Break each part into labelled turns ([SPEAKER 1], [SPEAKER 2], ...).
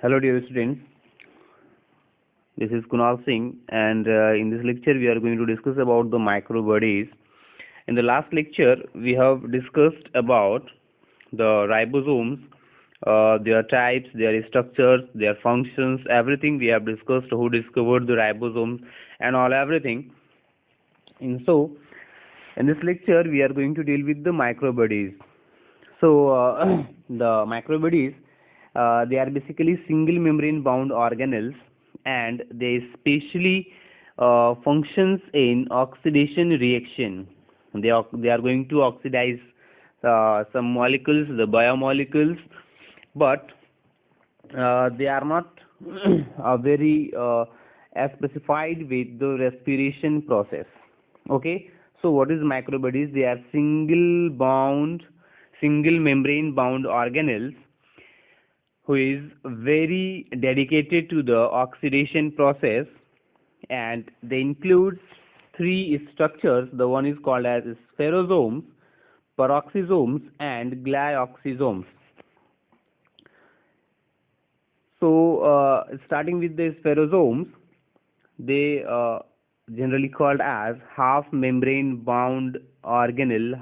[SPEAKER 1] Hello dear students, this is Kunal Singh and in this lecture we are going to discuss about the microbodies. In the last lecture we have discussed about the ribosomes, their types, their structures, their functions, everything we have discussed, who discovered the ribosomes and all everything. And so in this lecture we are going to deal with the microbodies. So the microbodies, they are basically single membrane bound organelles and they specially functions in oxidation reaction. They are going to oxidize some molecules, the biomolecules, but they are not very specified with the respiration process. Okay, so what is microbodies? They are single membrane bound organelles who is very dedicated to the oxidation process, and they include three structures. The one is called as spherosomes, peroxisomes and glyoxysomes. So starting with the spherosomes, they generally called as half membrane bound organelle.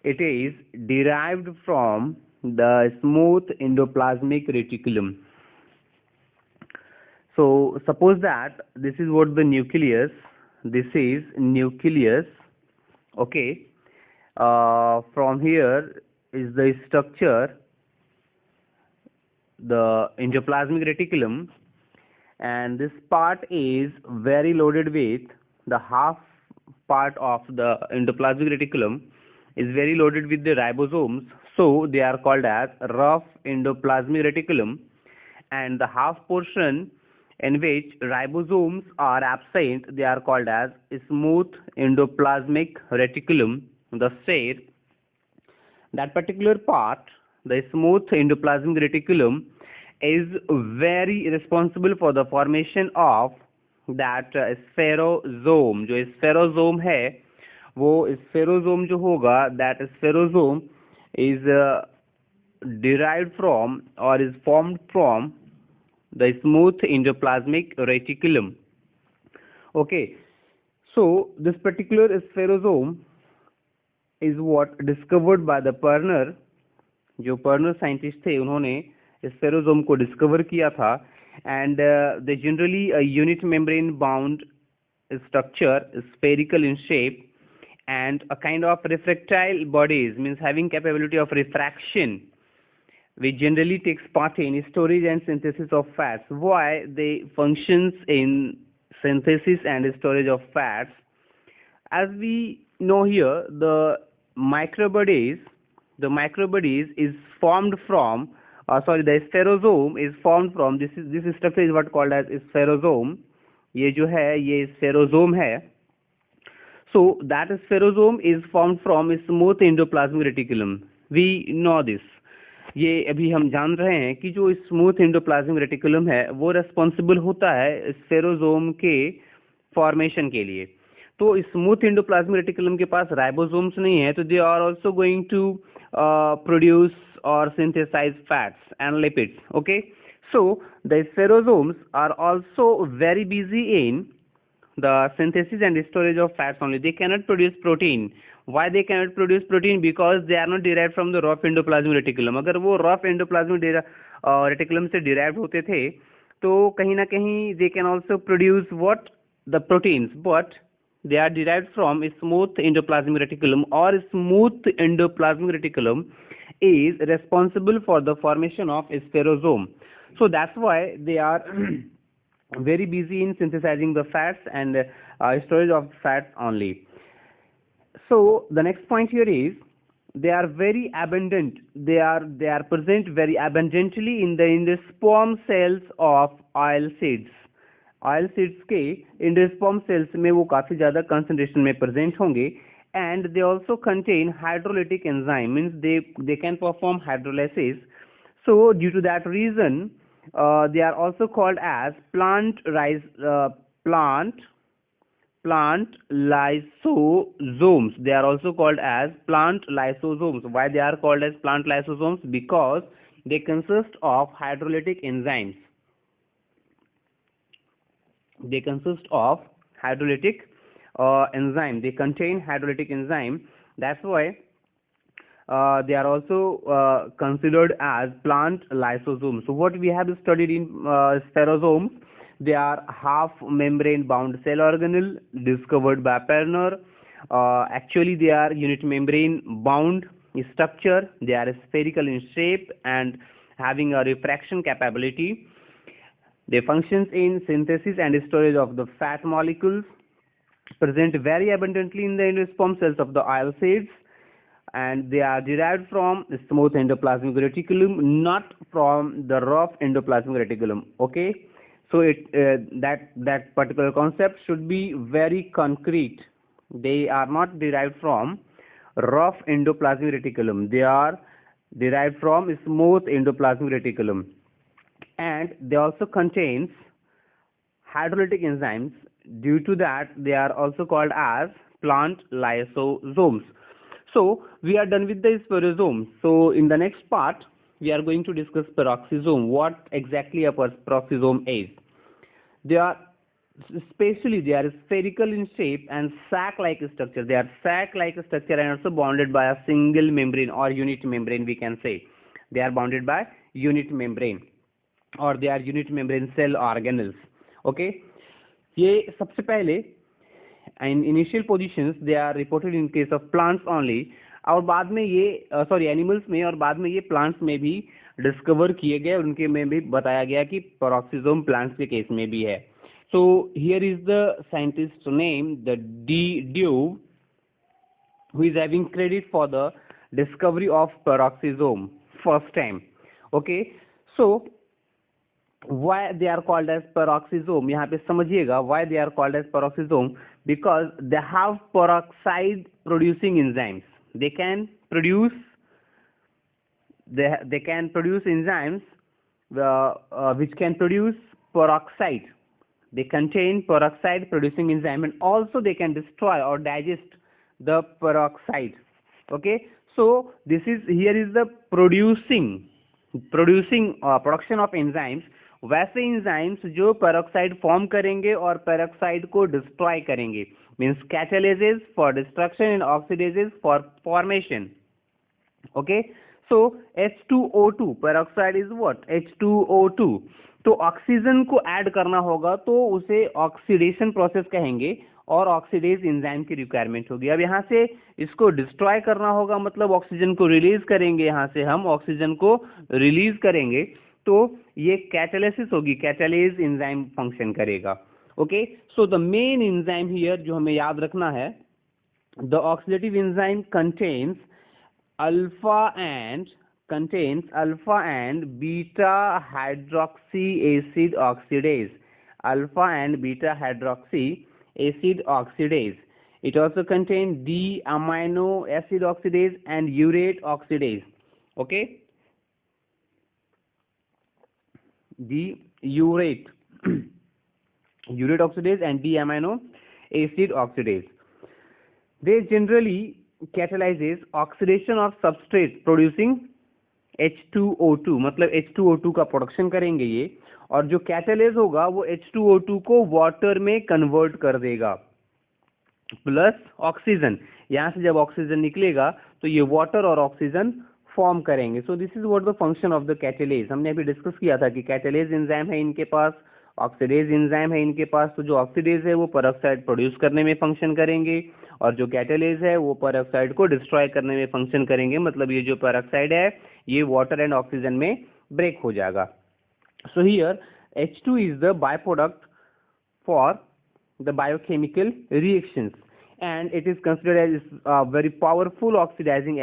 [SPEAKER 1] It is derived from the smooth endoplasmic reticulum. So suppose that this is what the nucleus, this is nucleus. Okay, from here is the structure, the endoplasmic reticulum, and this part is very loaded with the half part of the endoplasmic reticulum is very loaded with the ribosomes, so they are called as rough endoplasmic reticulum, and the half portion in which ribosomes are absent, they are called as smooth endoplasmic reticulum. Thus said, that particular part, the smooth endoplasmic reticulum, is very responsible for the formation of that spherosome. जो spherosome है, वो spherosome जो होगा, that spherosome is derived from or is formed from the smooth endoplasmic reticulum. Okay, so this particular spherosome is what discovered by the Perner. जो पर्नर scientist थे उन्होंने स्फेरोसोम को discover किया था, and they generally a unit membrane bound structure, spherical in shape, and a kind of refractile bodies, means having capability of refraction, which generally takes part in storage and synthesis of fats. Why they functions in synthesis and storage of fats? As we know here, the microbodies is formed from the spherosome is formed from this structure is what called as spherosome. ये जो है ये spherosome है. So that spherosome is formed from smooth endoplasmic reticulum. We know this. ये अभी हम जान रहे हैं कि जो स्मूथ एंडोप्लाज्मिक रेटिकुलम है वो रेस्पॉन्सिबल होता है स्फेरोसोम के फॉर्मेशन के लिए. तो स्मूथ एंडोप्लाज्मिक रेटिकुलम के पास राइबोसोम्स नहीं है, तो they are also going to produce or synthesize fats and lipids. Okay, so the spherosomes are also very busy in the synthesis and storage of fats only. They cannot produce protein. Why they cannot produce protein? Because they are not derived from the rough endoplasmic reticulum. अगर वो rough endoplasmic reticulum से derived होते थे तो कहीं ना कहीं they can also produce what the proteins, but they are derived from smooth endoplasmic reticulum, or smooth endoplasmic reticulum is responsible for the formation of spherosome. So that's why they are very busy in synthesizing the fats and storage of fats only. So the next point here is they are very abundant. They are present very abundantly in the sperm cells of oil seeds. Oil seeds के endosperm cells में वो काफी ज्यादा concentration में present होंगे, and they also contain hydrolytic enzyme, means they can perform hydrolysis. So due to that reason they are also called as plant lysosomes. They are also called as plant lysosomes. Why they are called as plant lysosomes? Because They consist of hydrolytic enzymes. They consist of hydrolytic enzyme. They contain hydrolytic enzyme. That's why they are also considered as plant lysosomes. So what we have studied in spherosomes, they are half membrane bound cell organelle discovered by Perner. Actually, they are unit membrane bound structure. They are spherical in shape and having a refraction capability. They functions in synthesis and storage of the fat molecules, present very abundantly in the endosperm cells of the oilseeds, and they are derived from smooth endoplasmic reticulum, not from the rough endoplasmic reticulum. Okay, so that particular concept should be very concrete. They are not derived from rough endoplasmic reticulum. They are derived from smooth endoplasmic reticulum, and they also contains hydrolytic enzymes. Due to that, they are also called as plant lysosomes. So we are done with the spherosomes. So in the next part, we are going to discuss peroxisome. What exactly a peroxisome is? They are spherical in shape and sac-like structure. They are sac-like structure and also bounded by a single membrane or unit membrane. We can say they are bounded by unit membrane, और they are unit membrane cell organelles. Okay, ये सबसे पहले in initial positions they are reported in case of plants only, और बाद में ये animals में, और बाद में ये प्लांट्स में भी डिस्कवर किए गए, उनके में भी बताया गया कि पेरोक्सिसोम प्लांट्स के केस में भी है. So here is the scientist name the D due, who is having credit for the discovery of peroxisome first time. Okay, so why they are called as peroxisome, यहाँ पे समझिएगा why they are called as peroxisome, because they have peroxide producing enzymes. They can produce enzymes which can produce peroxide. They contain peroxide producing enzyme, and also they can destroy or digest the peroxide. Okay, so here is the production of enzymes. वैसे enzymes जो peroxide form करेंगे और peroxide को destroy करेंगे, means catalysis for destruction and oxidases for formation. Okay, so H2O2 peroxide is what? H2O2. तो oxygen को add करना होगा तो उसे ऑक्सीडेशन प्रोसेस कहेंगे, और ऑक्सीडेज एंजाइम की रिक्वायरमेंट होगी. अब यहाँ से इसको डिस्ट्रॉय करना होगा, मतलब ऑक्सीजन को रिलीज करेंगे. यहाँ से हम ऑक्सीजन को रिलीज करेंगे तो ये कैटालिसिस होगी, कैटालेज एंजाइम फंक्शन करेगा. Okay, so the main enzyme here जो हमें याद रखना है, the oxidative enzyme contains alpha and beta hydroxy acid oxidase. Alpha and beta hydroxy acid oxidase. It also contains D-amino acid oxidase and urate oxidase. Okay, urate oxidase and D-amino acid oxidase. They generally catalyzes oxidation of substrate producing H2O2, मतलब H2O2 का production करेंगे ये, और जो catalase होगा वो H2O2 को water में कन्वर्ट कर देगा प्लस ऑक्सीजन. यहाँ से जब ऑक्सीजन निकलेगा तो ये वाटर और ऑक्सीजन फॉर्म करेंगे. सो this is what the function of the catalase. हमने अभी डिस्कस किया था कि कैटालेज एंजाइम है इनके पास, ऑक्सीडेज एंजाइम है इनके पास. तो जो ऑक्सीडेज है वो पेरोक्साइड प्रोड्यूस करने में फंक्शन करेंगे, और जो कैटालेज है वो पेरोक्साइड को डिस्ट्रॉय करने में फंक्शन करेंगे. मतलब ये जो पेरोक्साइड है ये वाटर एंड ऑक्सीजन में ब्रेक हो जाएगा. So here H2 is the byproduct for the biochemical reactions, and it is considered as a very powerful oxidizing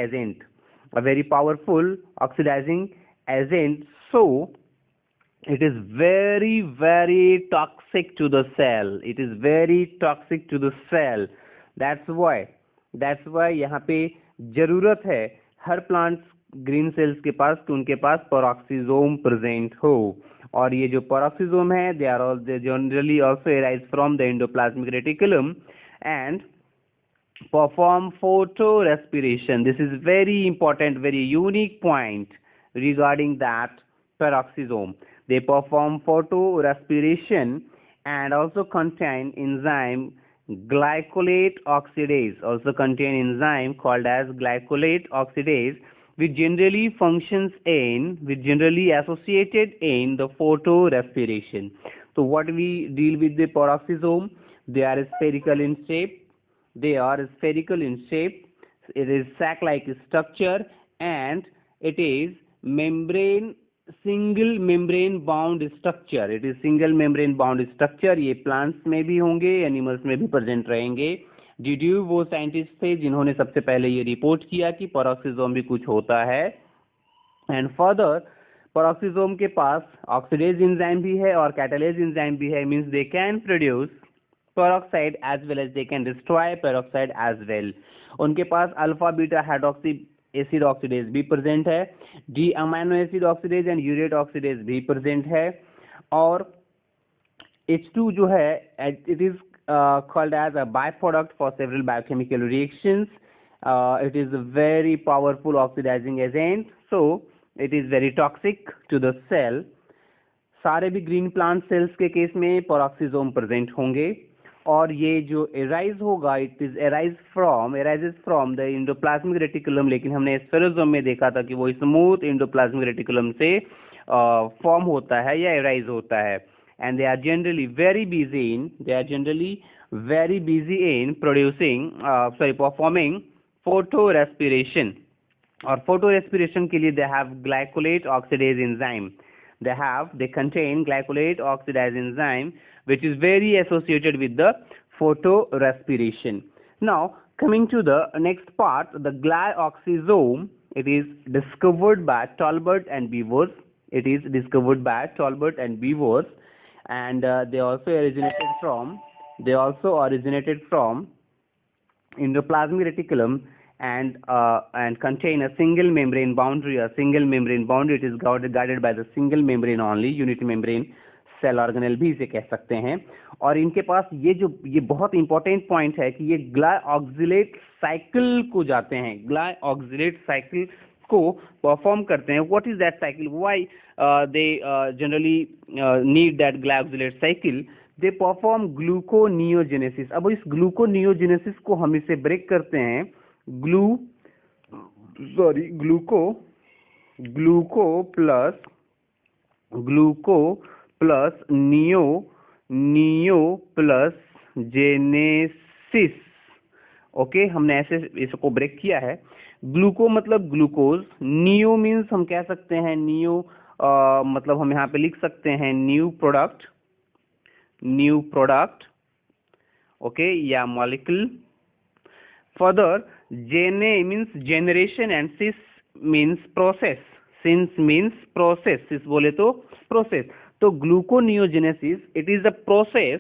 [SPEAKER 1] agent. So it is very, very toxic to the cell. That's why यहाँ पे जरूरत है हर plants green sales के पास कि उनके पास peroxisome present हो. और ये जो पेरोक्सिसोम है they generally also arise from the endoplasmic reticulum and perform photo respiration. This is very important, very unique point. regarding that peroxisome. They perform photorespiration and also contain enzyme glycolate oxidase, also contain enzyme called as glycolate oxidase, which generally associated in the photorespiration. So what we deal with the peroxisome, they are spherical in shape. It is sac-like structure, and it is single membrane bound structure. ये plants में भी होंगे, animals में भी present रहेंगे. डिड्यू वो scientist थे जिन्होंने सबसे पहले ये रिपोर्ट किया कि पेरोक्सिसोम भी कुछ होता है. एंड फर्दर पेरोक्सिसोम के पास ऑक्सीडेज एंजाइम भी है और कैटालेज एंजाइम भी है. Means they can produce peroxide as well as they can destroy peroxide as well. उनके पास alpha beta hydroxy acid oxidase भी प्रेजेंट है, D amino acid oxidase and urate oxidase भी प्रेजेंट है. और H2 जो है it is called as a byproduct for several biochemical reactions. It is a very powerful oxidizing agent, so it is very toxic to the cell. सारे भी green plant cells के case में peroxisome present होंगे. और ये जो arise होगा, it is arises from the endoplasmic reticulum. लेकिन हमने स्फेरोसोम में देखा था कि वो स्मूथ एंडोप्लाज्मिक रेटिकुलम से फॉर्म होता है या एराइज होता है. And they are generally very busy in performing photorespiration. और फोटोरेस्पिरेशन के लिए they have glycolate oxidase enzyme. They contain glycolate oxidase enzyme, which is very associated with the photorespiration. Now, coming to the next part, the glyoxysome. It is discovered by Talbot and Beavers. And they also originated from endoplasmic reticulum and contain a single membrane boundary. It is guarded by the single membrane only, unit membrane cell organelle भी इसे कह सकते हैं. और इनके पास ये बहुत important point है कि ये ग्लाइऑक्सिलेट साइकिल को जाते हैं, ग्लाइऑक्सिलेट साइकिल को परफॉर्म करते हैं. What is that cycle? Why they generally need that glyoxylate cycle? They perform gluconeogenesis. अब इस ग्लूकोनियोजेनेसिस को हम इसे ब्रेक करते हैं. Gluco plus neo plus genesis. Okay, हमने ऐसे इसको ब्रेक किया है. ग्लूको मतलब ग्लूकोज, नियो मीन्स हम कह सकते हैं मतलब हम यहाँ पे लिख सकते हैं न्यू प्रोडक्ट. ओके, या molecule. Further, Gene means generation and Cis means process. Cis बोले तो process. तो gluconeogenesis, it is a process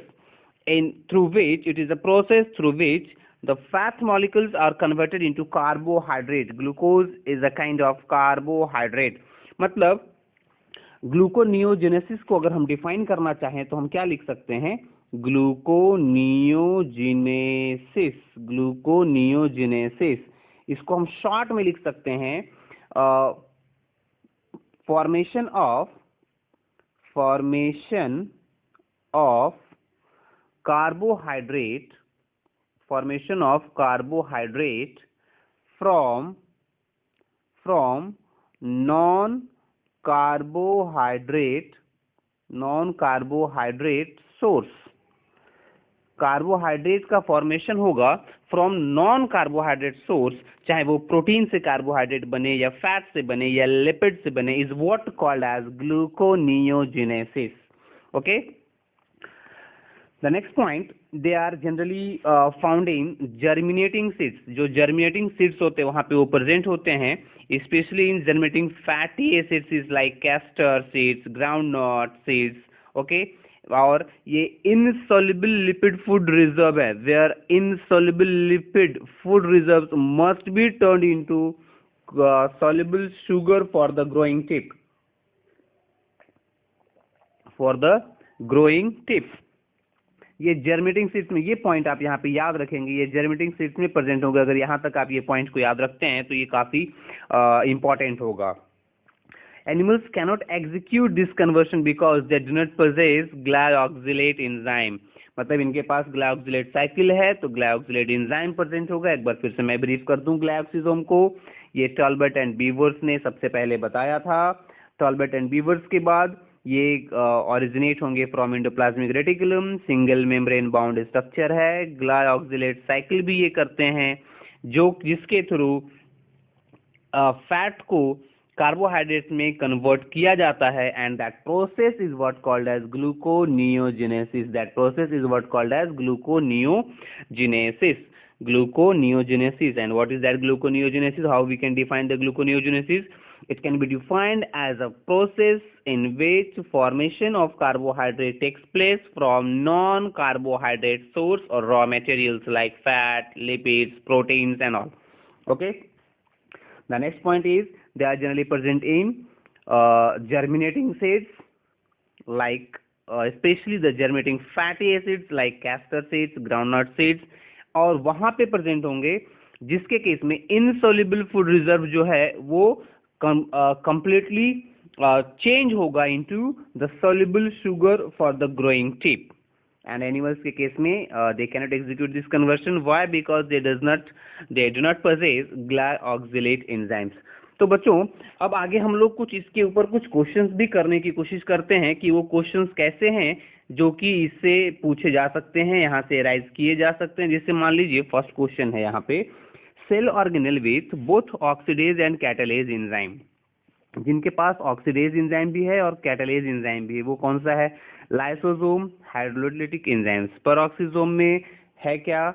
[SPEAKER 1] through which the fat molecules are converted into carbohydrate. Glucose is a kind of carbohydrate. मतलब gluconeogenesis को अगर हम define करना चाहें तो हम क्या लिख सकते हैं? ग्लूकोनियोजेनेसिस. इसको हम शॉर्ट में लिख सकते हैं formation of carbohydrate from non carbohydrate source. Carbohydrate का फॉर्मेशन होगा फ्रॉम नॉन कार्बोहाइड्रेट सोर्स, चाहे वो प्रोटीन से कार्बोहाइड्रेट बने या फैट से बने या लिपिड से बने, is what called as gluconeogenesis. Okay, the next point, they are generally found in germinating seeds. जो जर्मिनेटिंग सीड्स होते हैं वहां पे वो प्रेजेंट होते हैं, specially in germinating fatty acids is like castor seeds, groundnut seeds. Okay, और ये इनसॉल्युबल लिपिड फूड रिजर्व है. Where insoluble lipid food reserves must be turned into soluble sugar for the growing tip. ये germinating seeds में, ये point आप यहाँ पे याद रखेंगे, ये जर्मिनेटिंग सीड्स में प्रेजेंट होगा. अगर यहाँ तक आप ये पॉइंट को याद रखते हैं तो ये काफी इंपॉर्टेंट होगा. Animals cannot execute this conversion because they do not possess glyoxylate enzyme. मतलब इनके पास ग्लायोक्सिलेट साइकिल है तो ग्लायोक्सिलेट एंजाइम प्रेजेंट होगा। एक बार फिर से मैं ब्रीफ कर दूं ग्लायोक्सिसोम को। ये टॉलबर्ट एंड बीवर्स ने सबसे पहले बताया था। टॉलबर्ट एंड बीवर्स के बाद ये ओरिजिनेट होंगे from endoplasmic reticulum, single membrane bound structure है। ग्लायोक्सिलेट साइकिल भी ये करते हैं जो जिसके थ्रू फैट को कार्बोहाइड्रेट में कन्वर्ट किया जाता है, and that process is what called as gluconeogenesis. That process is what called as gluconeogenesis. Gluconeogenesis. And what is that gluconeogenesis? How we can define the gluconeogenesis? It can be defined as a process in which formation of carbohydrate takes place from non-carbohydrate source or raw materials like fat, lipids, proteins and all. Okay. The next point is they are generally present in germinating seeds, like especially the germinating fatty acids like castor seeds, groundnut seeds, और वहां पे present होंगे जिसके case में insoluble food reserve जो है वो completely change होगा into the soluble sugar for the growing tip. And animals के केस में they can not execute this conversion. Why? Because they do not possess glyoxylate enzymes. तो बच्चों अब आगे हम लोग कुछ इसके ऊपर कुछ क्वेश्चंस भी करने की कोशिश करते हैं कि वो क्वेश्चंस कैसे हैं जो कि इससे पूछे जा सकते हैं, यहाँ से राइज किए जा सकते हैं। जैसे मान लीजिए फर्स्ट क्वेश्चन है यहाँ पे, cell organelle with both oxidase and catalase enzyme. जिनके पास ऑक्सीडेज एंजाइम भी है और कैटालेज एंजाइम भी है, वो कौन सा है? Lysosome, hydrolytic enzymes. पेरोक्सिसोम में है क्या?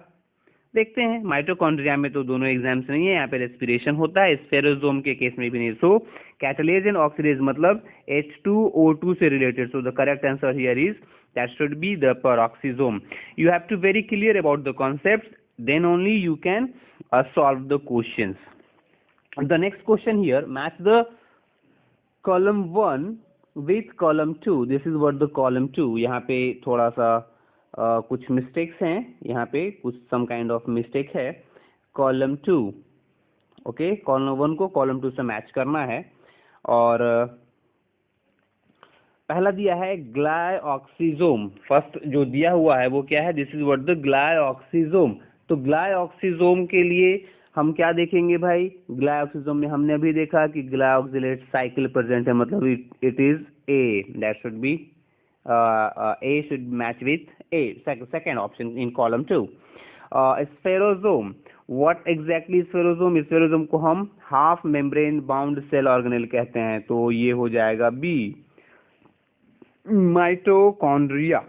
[SPEAKER 1] देखते हैं। माइटोकॉन्ड्रिया में तो दोनों एग्जाम्स नहीं है, यहाँ पे रेस्पिरेशन होता है। स्फेरोसोम के केस में भी नहीं। सो कैटालेज एंड ऑक्सीडेज मतलब H2O2 से related. So the correct answer here is that should be the peroxisome. You have to very clear about the concepts, then only you can solve the questions. The next question here, match the column 1 with column 2. This is what the column 2. यहाँ पे थोड़ा सा कुछ mistakes हैं, यहाँ पे कुछ some kind of mistake है। column 2, okay, column 1 को column 2 से मैच करना है। और पहला दिया है ग्लायोक्सिसोम। फर्स्ट जो दिया हुआ है वो क्या है? This is what the glyoxysome. तो ग्लायोक्सिसोम के लिए हम क्या देखेंगे भाई? ग्लायोक्सिसोम में हमने अभी देखा कि ग्लायोक्सिलेट साइकिल प्रेजेंट है, मतलब it is A. That should be A should match with A, second option in column 2। Spherosome, what exactly spherosome? Spherosome को हम half membrane bound cell organelle कहते हैं, तो ये हो जाएगा बी। माइटोकॉन्ड्रिया,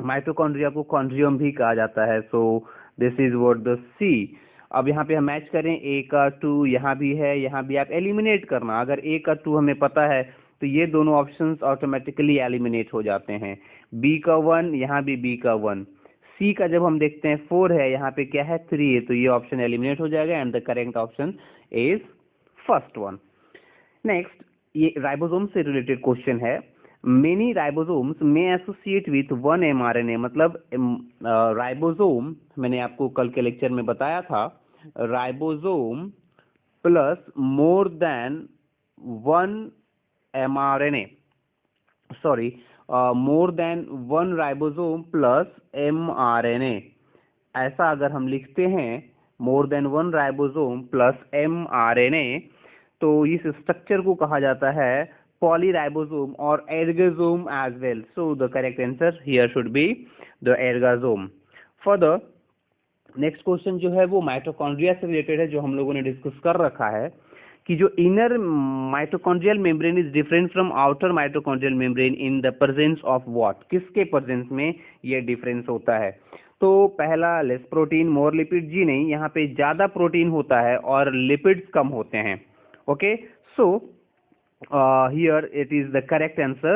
[SPEAKER 1] माइटोकॉन्ड्रिया को कॉन्ड्रियम भी कहा जाता है। So this is what the C. अब यहाँ पे हम मैच करें, ए का 2 यहाँ भी है, यहाँ भी आप एलिमिनेट करना। अगर ए का 2 हमें पता है तो ये दोनों ऑप्शंस ऑटोमेटिकली एलिमिनेट हो जाते हैं। बी का 1, यहाँ भी बी का 1। सी का जब हम देखते हैं 4 है, यहाँ पे क्या है? 3 है, तो ये ऑप्शन एलिमिनेट हो जाएगा and the correct option is first one. Next, ये राइबोसोम से रिलेटेड क्वेश्चन है। Many ribosomes may associate with one mRNA। मतलब राइबोसोम, मैंने आपको कल के लेक्चर में बताया था, ribosome plus more than one mRNA, sorry, more than one ribosome plus mRNA। ऐसा अगर हम लिखते हैं more than one ribosome plus mRNA, तो इस स्ट्रक्चर को कहा जाता है polyribosome or ergasome as well. So the correct answer here should be the ergasome. Further, next question जो है वो माइटोकॉन्ड्रिया से रिलेटेड है, जो हम लोगों ने डिस्कस कर रखा है कि जो inner mitochondrial membrane is different from outer mitochondrial membrane in the presence of what? किसके प्रेजेंस में ये डिफरेंस होता है? तो पहला, लेस प्रोटीन मोर लिपिड। जी नहीं, यहाँ पे ज्यादा प्रोटीन होता है और लिपिड्स कम होते हैं। Okay, so here it is the correct answer,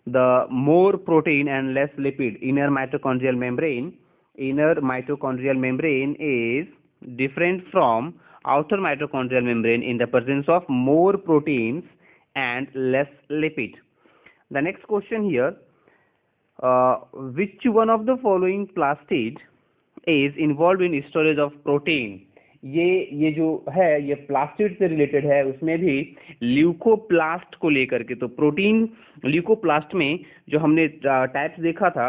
[SPEAKER 1] the more protein and less lipid. Inner mitochondrial membrane is different from outer mitochondrial membrane in the presence of more proteins and less lipid. The next question here, which one of the following plastid is involved in storage of protein? ये जो है ये plastid से related है, उसमें भी leucoplast को लेकर के। तो प्रोटीन ल्यूकोप्लास्ट में जो हमने टाइप्स देखा था,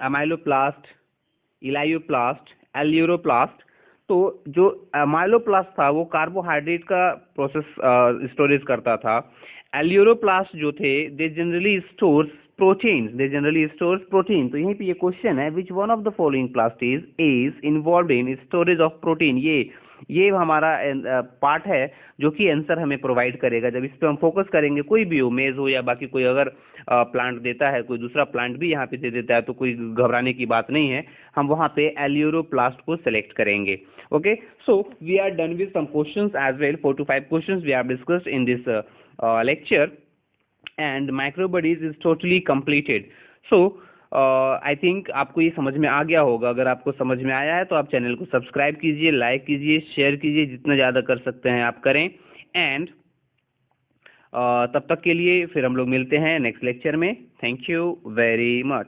[SPEAKER 1] अमाइलोप्लास्ट, इलायोप्लास्ट, एल्यूरोप्लास्ट, तो जो अमाइलोप्लास्ट था वो कार्बोहाइड्रेट का प्रोसेस स्टोरेज करता था। एल्यूरोप्लास्ट जो थे दे जनरली स्टोर्स प्रोटीन, तो यहीं पे ये क्वेश्चन है, which one of the following प्लास्ट is involve in storage of protein. ये हमारा पार्ट है जो कि आंसर हमें प्रोवाइड करेगा। जब इस पे हम फोकस करेंगे, कोई भी हो, मेज हो या बाकी कोई अगर प्लांट देता है, कोई दूसरा प्लांट भी यहाँ पे दे देता है, तो कोई घबराने की बात नहीं है, हम वहाँ पे एल्यूरोप्लास्ट को सेलेक्ट करेंगे। Okay, so we are done with some questions as well. 4 to 5 questions we have discussed in this lecture, and microbodies is totally completed. So I think आपको ये समझ में आ गया होगा। अगर आपको समझ में आया है तो आप चैनल को सब्सक्राइब कीजिए, लाइक कीजिए, शेयर कीजिए, जितना ज़्यादा कर सकते हैं आप करें। एंड तब तक के लिए फिर हम लोग मिलते हैं नेक्स्ट लेक्चर में। Thank you very much.